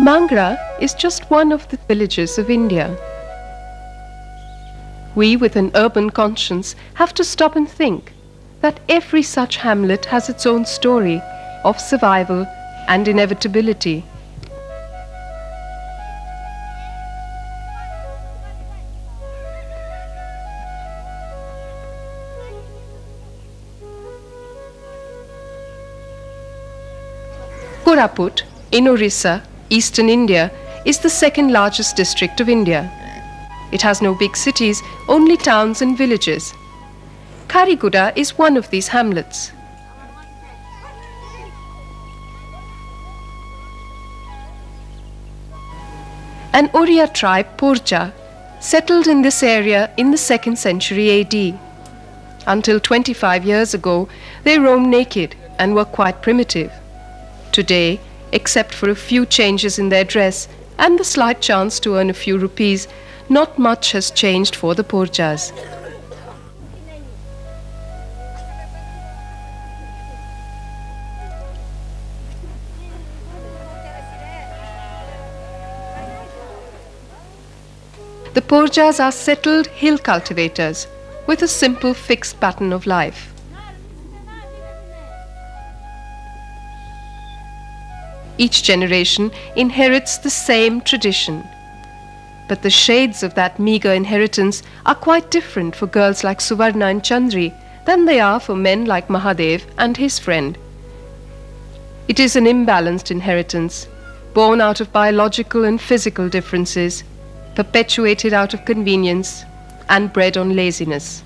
Mangra is just one of the villages of India. We with an urban conscience have to stop and think that every such hamlet has its own story of survival and inevitability. Koraput in Orissa, eastern India, is the second largest district of India. It has no big cities, only towns and villages. Kariguda is one of these hamlets. An Oriya tribe, Porja, settled in this area in the 2nd century AD. Until 25 years ago, they roamed naked and were quite primitive. Today, except for a few changes in their dress and the slight chance to earn a few rupees, not much has changed for the Porjas. The Porjas are settled hill cultivators with a simple fixed pattern of life. Each generation inherits the same tradition. But the shades of that meager inheritance are quite different for girls like Suvarna and Chandri than they are for men like Mahadev and his friend. It is an imbalanced inheritance, born out of biological and physical differences, perpetuated out of convenience, and bred on laziness.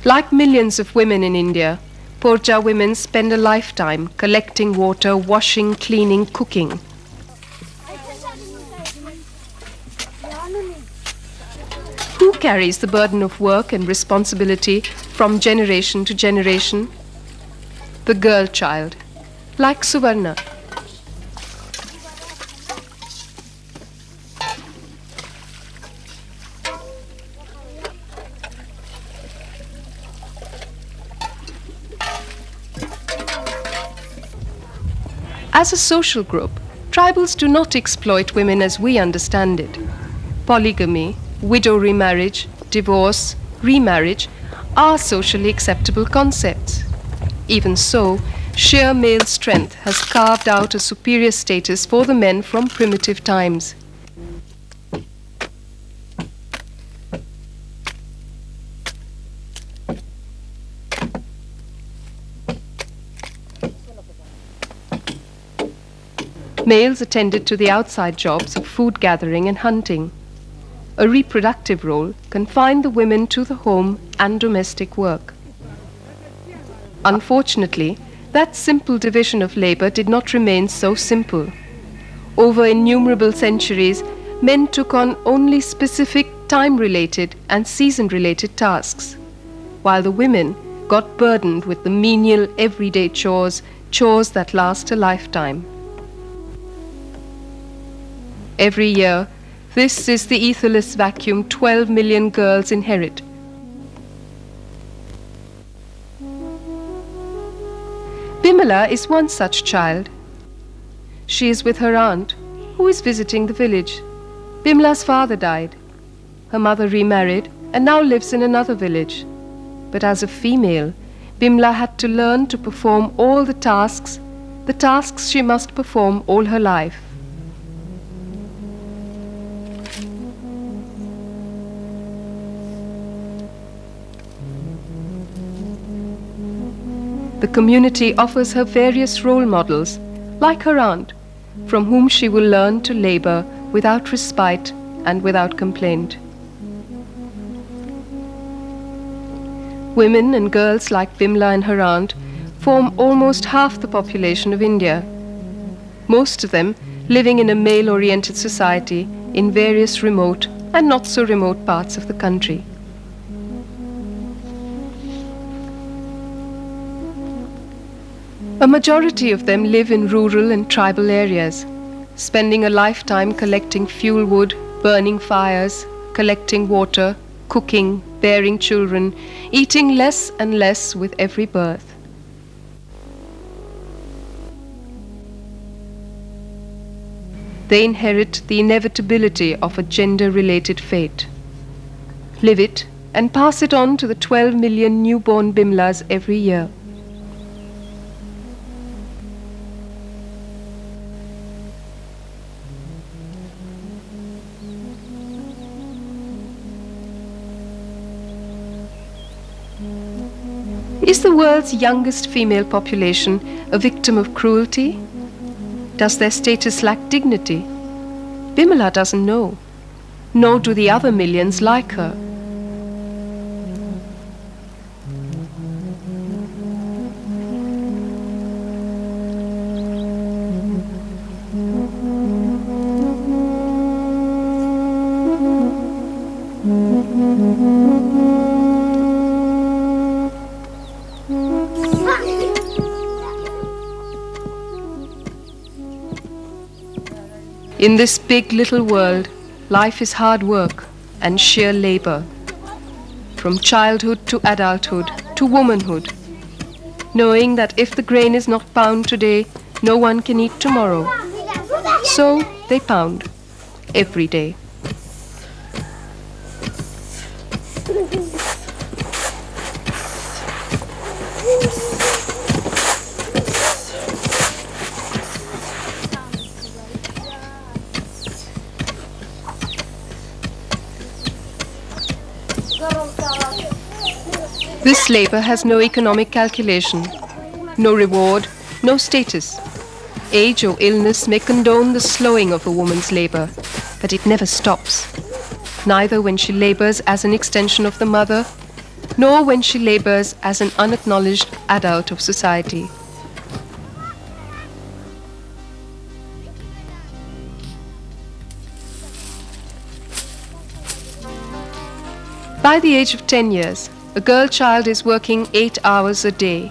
Like millions of women in India, Porja women spend a lifetime collecting water, washing, cleaning, cooking. Who carries the burden of work and responsibility from generation to generation? The girl child, like Suvarna. As a social group, tribals do not exploit women as we understand it. Polygamy, widow remarriage, divorce, remarriage are socially acceptable concepts. Even so, sheer male strength has carved out a superior status for the men from primitive times. Males attended to the outside jobs of food gathering and hunting. A reproductive role confined the women to the home and domestic work. Unfortunately, that simple division of labor did not remain so simple. Over innumerable centuries, men took on only specific time-related and season-related tasks, while the women got burdened with the menial everyday chores that last a lifetime. Every year, this is the etherless vacuum 12 million girls inherit. Bimala is one such child. She is with her aunt, who is visiting the village. Bimala's father died. Her mother remarried and now lives in another village. But as a female, Bimala had to learn to perform all the tasks she must perform all her life. The community offers her various role models, like her aunt, from whom she will learn to labor without respite and without complaint. Women and girls like Bimala and her aunt form almost half the population of India, most of them living in a male-oriented society in various remote and not so remote parts of the country. A majority of them live in rural and tribal areas, spending a lifetime collecting fuel wood, burning fires, collecting water, cooking, bearing children, eating less and less with every birth. They inherit the inevitability of a gender-related fate. Live it and pass it on to the 12 million newborn Bimlas every year. Is the world's youngest female population a victim of cruelty? Does their status lack dignity? Bimala doesn't know, nor do the other millions like her. In this big little world, life is hard work and sheer labor. From childhood to adulthood to womanhood, knowing that if the grain is not pound today, no one can eat tomorrow. So they pound every day. This labor has no economic calculation, no reward, no status. Age or illness may condone the slowing of a woman's labor, but it never stops. Neither when she labors as an extension of the mother, nor when she labors as an unacknowledged adult of society. By the age of 10 years, a girl child is working 8 hours a day.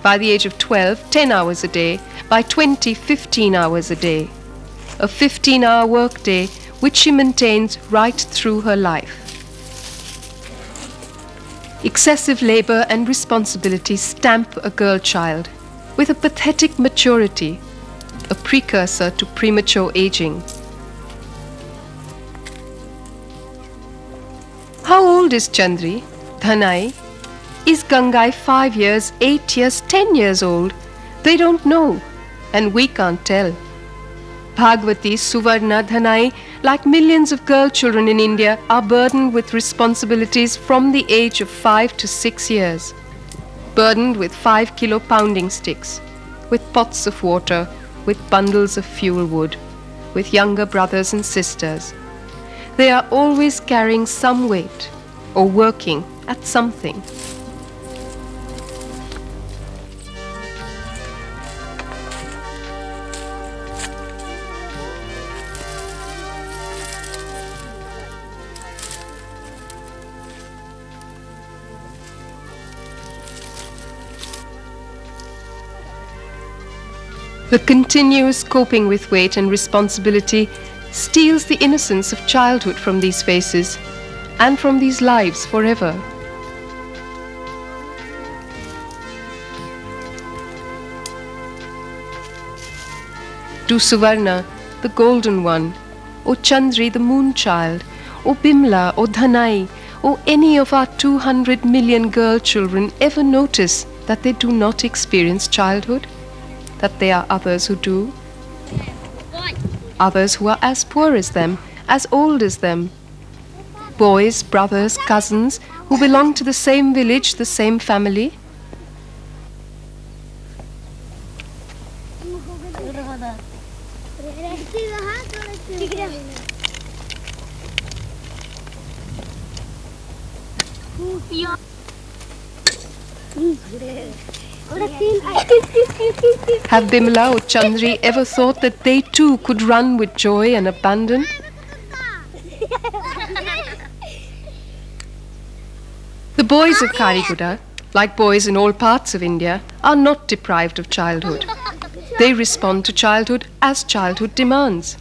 By the age of 12, 10 hours a day. By 20, 15 hours a day. A 15-hour workday which she maintains right through her life. Excessive labor and responsibility stamp a girl child with a pathetic maturity, a precursor to premature aging. How old is Chandri? Dhanai? Is Gangai 5 years, 8 years, 10 years old? They don't know, and we can't tell. Bhagwati, Suvarna, Dhanai, like millions of girl children in India, are burdened with responsibilities from the age of 5 to 6 years. Burdened with 5-kilo pounding sticks, with pots of water, with bundles of fuel wood, with younger brothers and sisters. They are always carrying some weight or working at something. The continuous coping with weight and responsibility steals the innocence of childhood from these faces and from these lives forever. To Suvarna, the golden one, or Chandri, the moon child, or Bimla, or Dhanai, or any of our 200 million girl children ever notice that they do not experience childhood? That there are others who do? Others who are as poor as them, as old as them. Boys, brothers, cousins, who belong to the same village, the same family. Have Bimla or Chandri ever thought that they too could run with joy and abandon? The boys of Kariguda, like boys in all parts of India, are not deprived of childhood. They respond to childhood as childhood demands.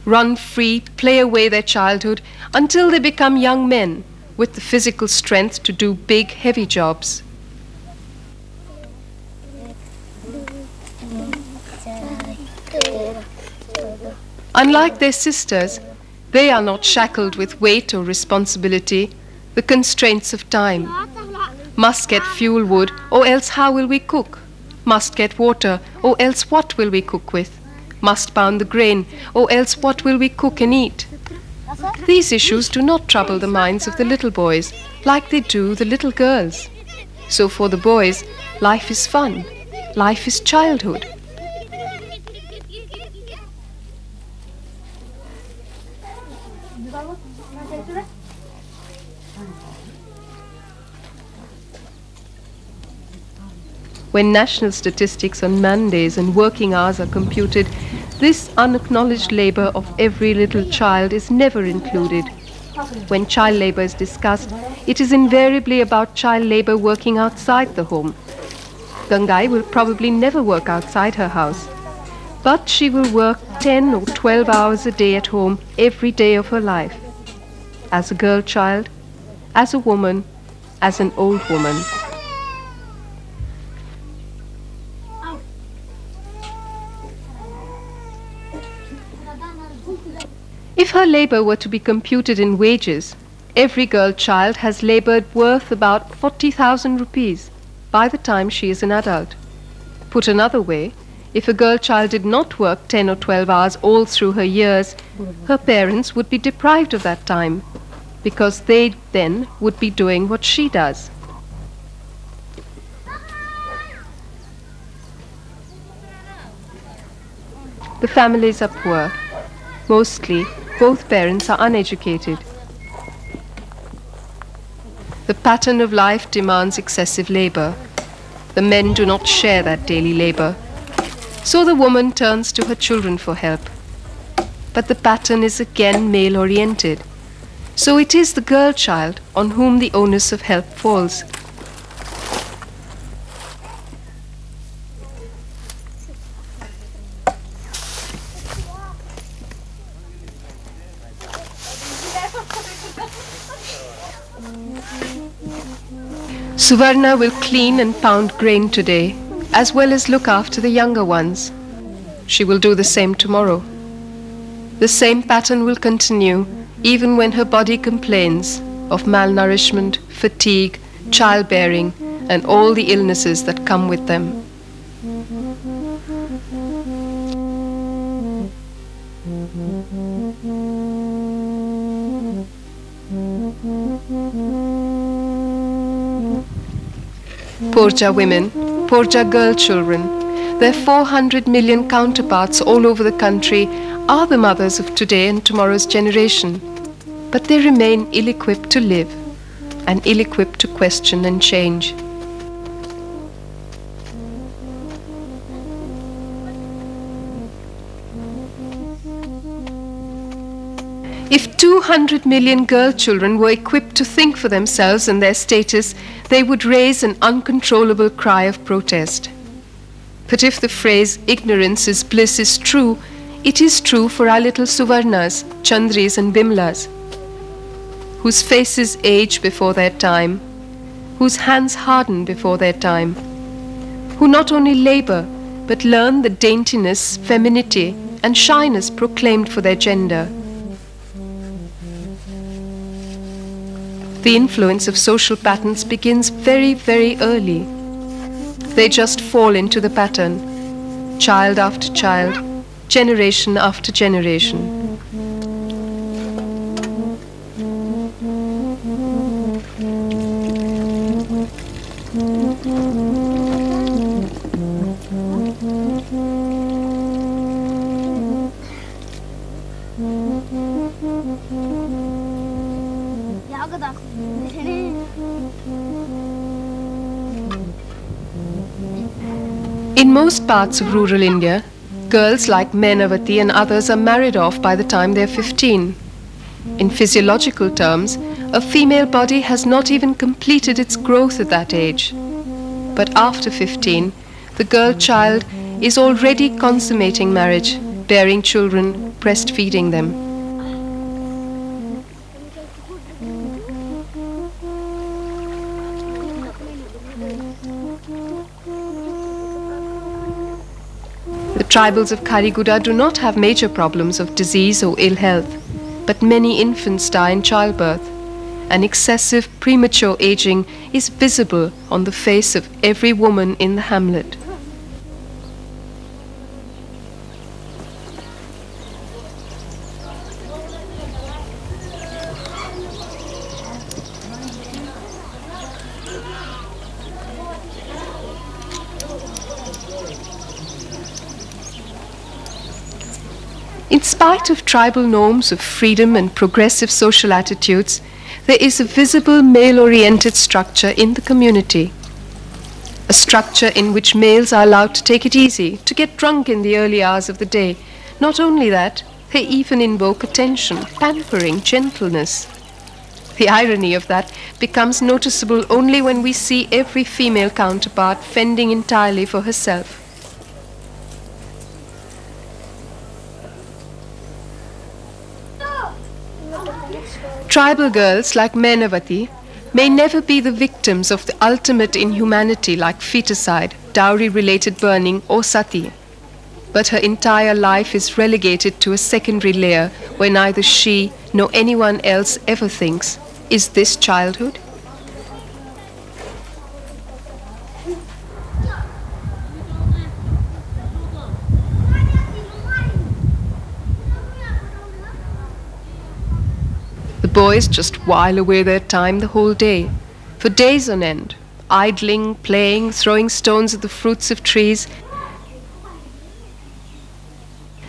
run free, play away their childhood until they become young men with the physical strength to do big, heavy jobs. Unlike their sisters, they are not shackled with weight or responsibility, the constraints of time. Must get fuel wood, or else how will we cook? Must get water, or else what will we cook with? Must pound the grain, or else what will we cook and eat? These issues do not trouble the minds of the little boys like they do the little girls. So for the boys, life is fun, life is childhood. When national statistics on man days and working hours are computed, this unacknowledged labor of every little child is never included. When child labor is discussed, it is invariably about child labor working outside the home. Gangai will probably never work outside her house, but she will work 10 or 12 hours a day at home every day of her life. As a girl child, as a woman, as an old woman. If her labor were to be computed in wages, every girl child has labored worth about 40,000 rupees by the time she is an adult. Put another way, if a girl child did not work 10 or 12 hours all through her years, her parents would be deprived of that time, because they then would be doing what she does. The families are poor. Mostly, both parents are uneducated. The pattern of life demands excessive labor. The men do not share that daily labor. So the woman turns to her children for help. But the pattern is again male-oriented. So it is the girl child on whom the onus of help falls. Suvarna will clean and pound grain today, as well as look after the younger ones. She will do the same tomorrow. The same pattern will continue even when her body complains of malnourishment, fatigue, childbearing, and all the illnesses that come with them. Porja women, Porja girl children, their 400 million counterparts all over the country are the mothers of today and tomorrow's generation, but they remain ill-equipped to live and ill-equipped to question and change. If 200 million girl children were equipped to think for themselves and their status, they would raise an uncontrollable cry of protest. But if the phrase ignorance is bliss is true, it is true for our little Suvarnas, Chandris and Bimlas, whose faces age before their time, whose hands harden before their time, who not only labor but learn the daintiness, femininity and shyness proclaimed for their gender. The influence of social patterns begins very, very early. They just fall into the pattern, child after child, generation after generation. In most parts of rural India, girls like Mainavati and others are married off by the time they are 15. In physiological terms, a female body has not even completed its growth at that age. But after 15, the girl child is already consummating marriage, bearing children, breastfeeding them. The tribals of Kariguda do not have major problems of disease or ill health, but many infants die in childbirth, and excessive premature aging is visible on the face of every woman in the hamlet. In spite of tribal norms of freedom and progressive social attitudes, there is a visible male-oriented structure in the community. A structure in which males are allowed to take it easy, to get drunk in the early hours of the day. Not only that, they even invoke attention, pampering, gentleness. The irony of that becomes noticeable only when we see every female counterpart fending entirely for herself. Tribal girls like Mainavati may never be the victims of the ultimate inhumanity like feticide, dowry-related burning or sati. But her entire life is relegated to a secondary layer where neither she nor anyone else ever thinks, is this childhood? The boys just while away their time the whole day, for days on end, idling, playing, throwing stones at the fruits of trees.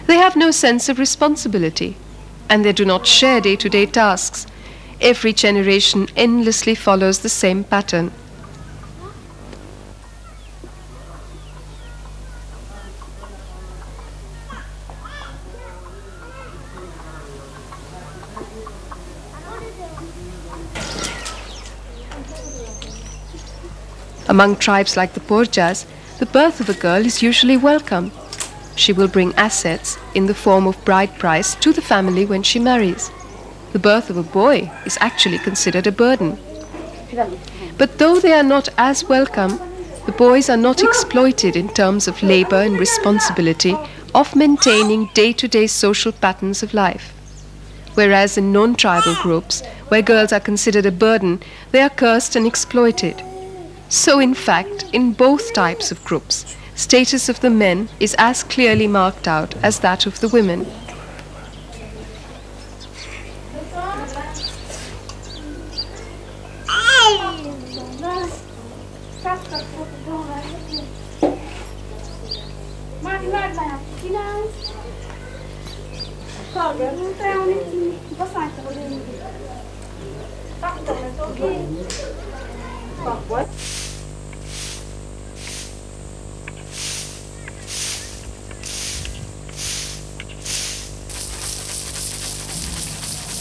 They have no sense of responsibility, and they do not share day-to-day tasks. Every generation endlessly follows the same pattern. Among tribes like the Porjas, the birth of a girl is usually welcome. She will bring assets in the form of bride price to the family when she marries. The birth of a boy is actually considered a burden. But though they are not as welcome, the boys are not exploited in terms of labor and responsibility of maintaining day-to-day social patterns of life. Whereas in non-tribal groups, where girls are considered a burden, they are cursed and exploited. So in fact, in both types of groups, status of the men is as clearly marked out as that of the women.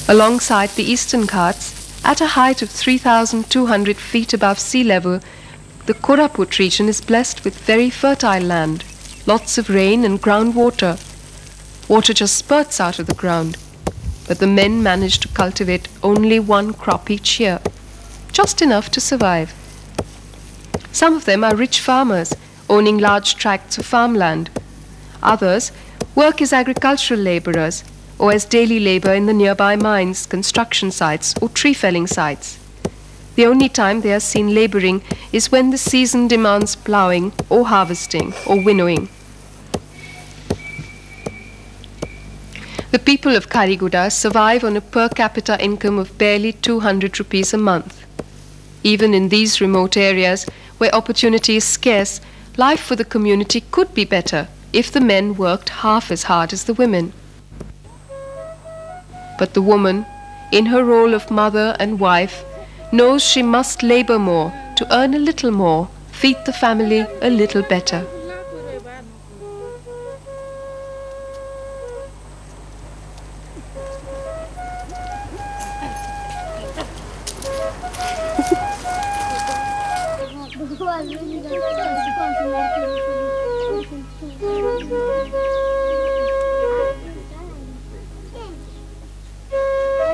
Alongside the eastern Ghats, at a height of 3,200 feet above sea level, the Koraput region is blessed with very fertile land, lots of rain and groundwater. Water just spurts out of the ground, but the men manage to cultivate only one crop each year, just enough to survive. Some of them are rich farmers, owning large tracts of farmland. Others work as agricultural laborers, or as daily labor in the nearby mines, construction sites, or tree felling sites. The only time they are seen laboring is when the season demands plowing or harvesting or winnowing. The people of Kariguda survive on a per capita income of barely 200 rupees a month. Even in these remote areas where opportunity is scarce, life for the community could be better if the men worked half as hard as the women. But the woman, in her role of mother and wife, knows she must labor more to earn a little more, feed the family a little better.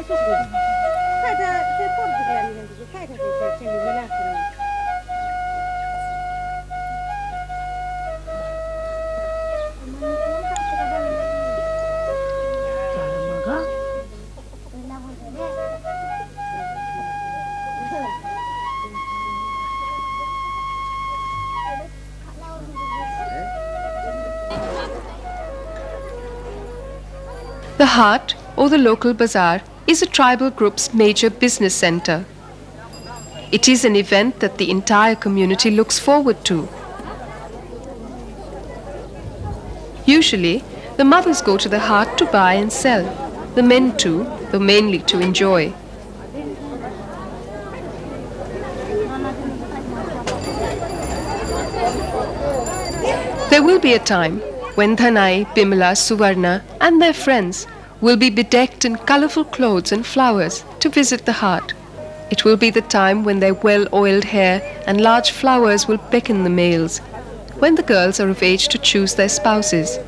The Haat, or the local bazaar, is a tribal group's major business center. It is an event that the entire community looks forward to. Usually, the mothers go to the Haat to buy and sell, the men too, though mainly to enjoy. There will be a time when Dhanai, Bimala, Suvarna and their friends will be bedecked in colourful clothes and flowers to visit the Haat. It will be the time when their well-oiled hair and large flowers will beckon the males, when the girls are of age to choose their spouses.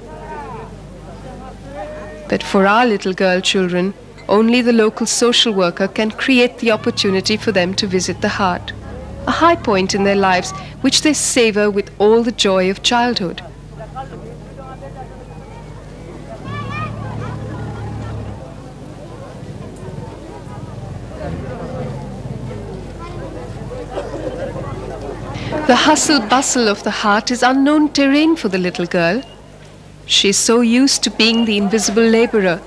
But for our little girl children, only the local social worker can create the opportunity for them to visit the Haat, a high point in their lives which they savour with all the joy of childhood. The hustle-bustle of the Haat is unknown terrain for the little girl. She is so used to being the invisible labourer,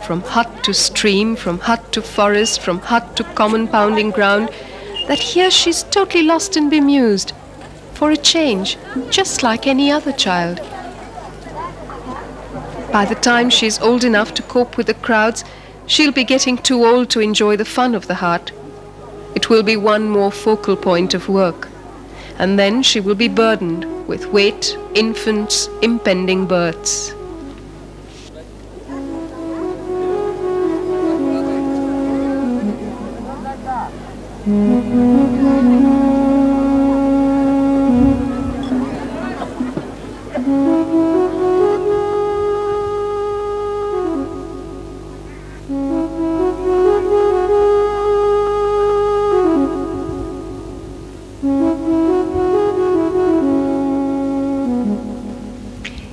from hut to stream, from hut to forest, from hut to common pounding ground, that here she is totally lost and bemused. For a change, just like any other child. By the time she is old enough to cope with the crowds, she'll be getting too old to enjoy the fun of the Haat. It will be one more focal point of work. And then she will be burdened with weight, infants, impending births.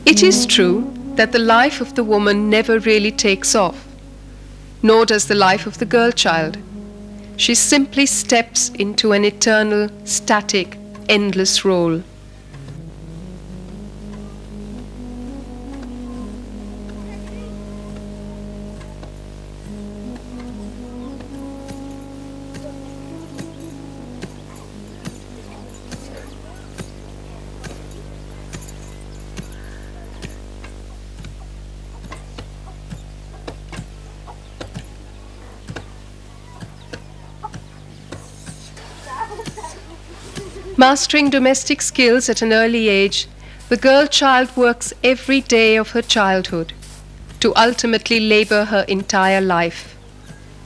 It is true that the life of the woman never really takes off, nor does the life of the girl child. She simply steps into an eternal, static, endless role. Mastering domestic skills at an early age, the girl child works every day of her childhood to ultimately labour her entire life.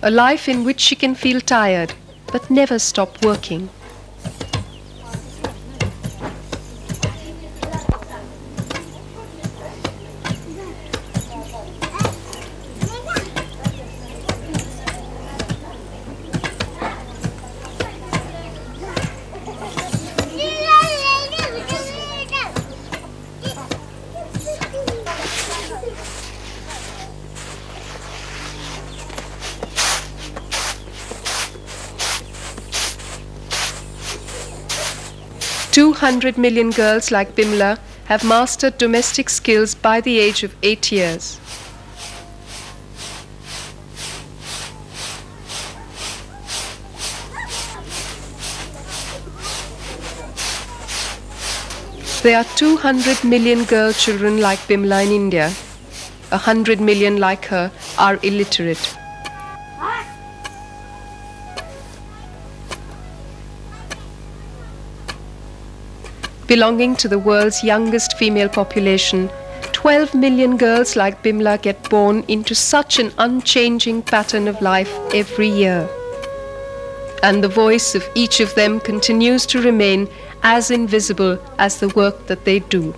A life in which she can feel tired but never stop working. "200 million girls like Bimla have mastered domestic skills by the age of 8 years. There are 200 million girl children like Bimla in India. 100 million like her are illiterate. Belonging to the world's youngest female population, 12 million girls like Bimla get born into such an unchanging pattern of life every year. And the voice of each of them continues to remain as invisible as the work that they do.